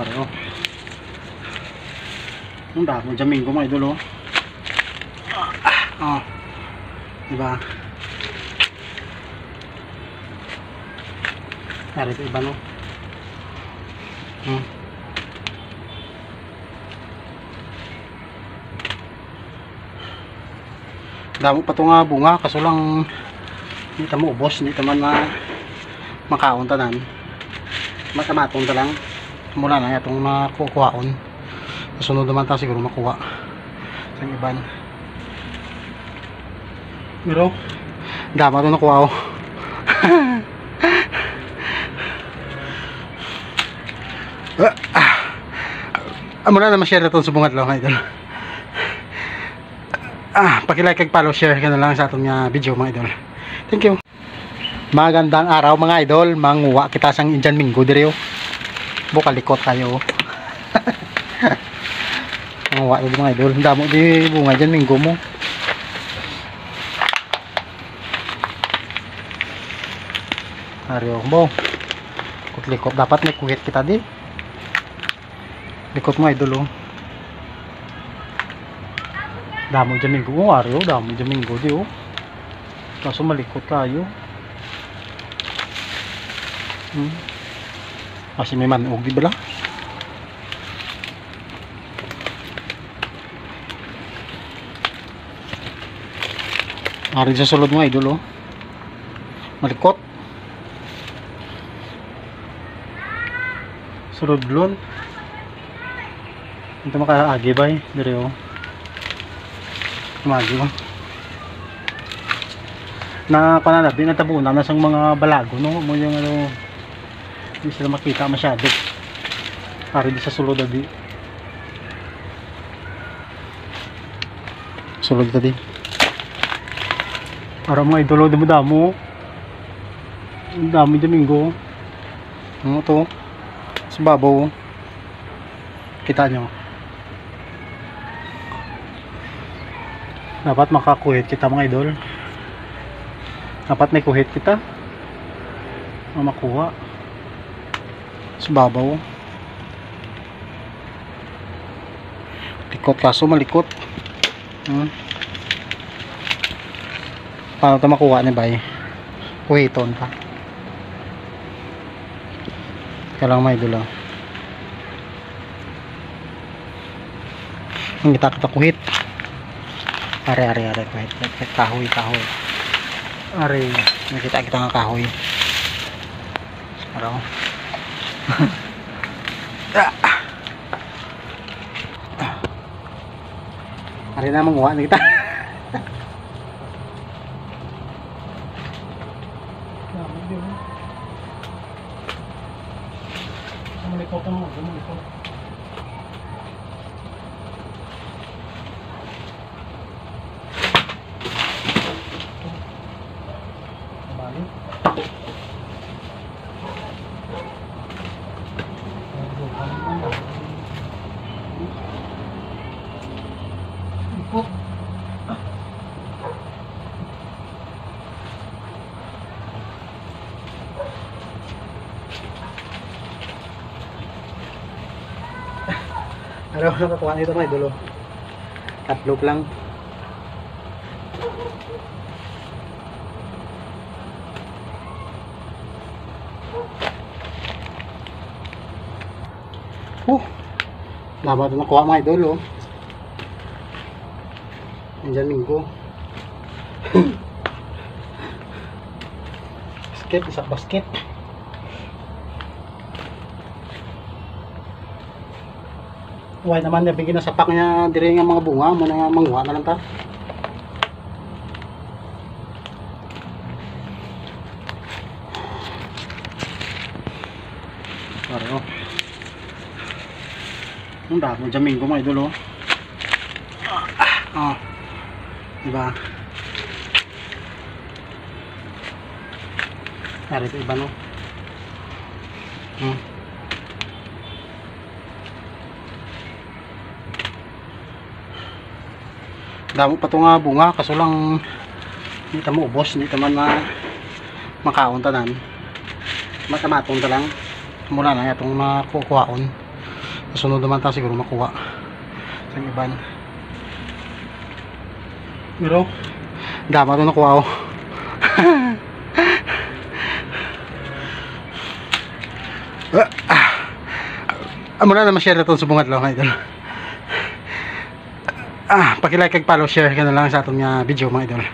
Pareho. Ang dami jamming ko mga idol, oh. Oh. Diba? Pare ito iba, no? Damo pa ito nga bunga, kaso lang hindi ta mo ubos, hindi ta man makaon tanan. Matamatong ta lang. Mula na itong nakukuhaon. Kasunod naman ta siguro makuha sa iban. Pero dama ito nakuha, oh. Muna na ma-share na itong subungat lang, idol. Paki-like kag follow, share ka na lang sa atong video, mga idol. Thank you. Magandang araw, mga idol. Manguha kita sang Indian Mingo dire, oh. Bukalikot tayo. Manguha ito, mga idol. Damo di bunga Indian Mingo mo. Ariyo mo. Likot dapat may kuhit kita di. Likot mo, idol, oh. Damo dyan minggo, oh, ariyo. Damo dyan minggo di, oh. Kaso malikot kayo. Kasi may manog, di ba lang? Ari sa sulod mo, idol, oh. Malikot. Sulod lon. Ito makaagi ba, dire, oh. Kumagi mo. Na pananabi na tabunan na sang mga balago, no? Mo yung ano, hindi sila makita masyado. Ari di sa sulod di. Sulod tadi. Para mga idolo damo-damo. Ang dami Domingo. Ano to? Sa babaw. Kita nyo. Dapat makakuhit kita, mga idol. Dapat may kuhit kita makuha sa babaw. Likot, kaso malikot. Paano ito makuha ni bay? Kuhiton pa. Kailangan may idol lang. Ang kita kuhit. Are kahoy. Are, nakita kita nga kahoy. Araw. Are na manguha na kita. Ano nakakuha nito, mga idol? Tatlo lang. Dapat nakuha, mga idol, oh. Indian Mingo. Basket, isang basket. Huwag naman nabigyan na sapak niya dire nga mga bunga mo na manguha na lang ta. Pareho. Ang dami jamming ko, mga idol, oh. Diba? Pare ito iba, no? Damo pa ito nga bunga, kaso lang hindi ta mo ubos, hindi ta man makaon tanan. Matamatong ta lang. Mula na itong nakukuhaon. Sunod naman ta siguro makuha sa iban. Pero dama to nakuha ko. Amo na ma-share na itong subungat lang mga idol. Paki-like kag follow share ka na lang sa atong video mga idol.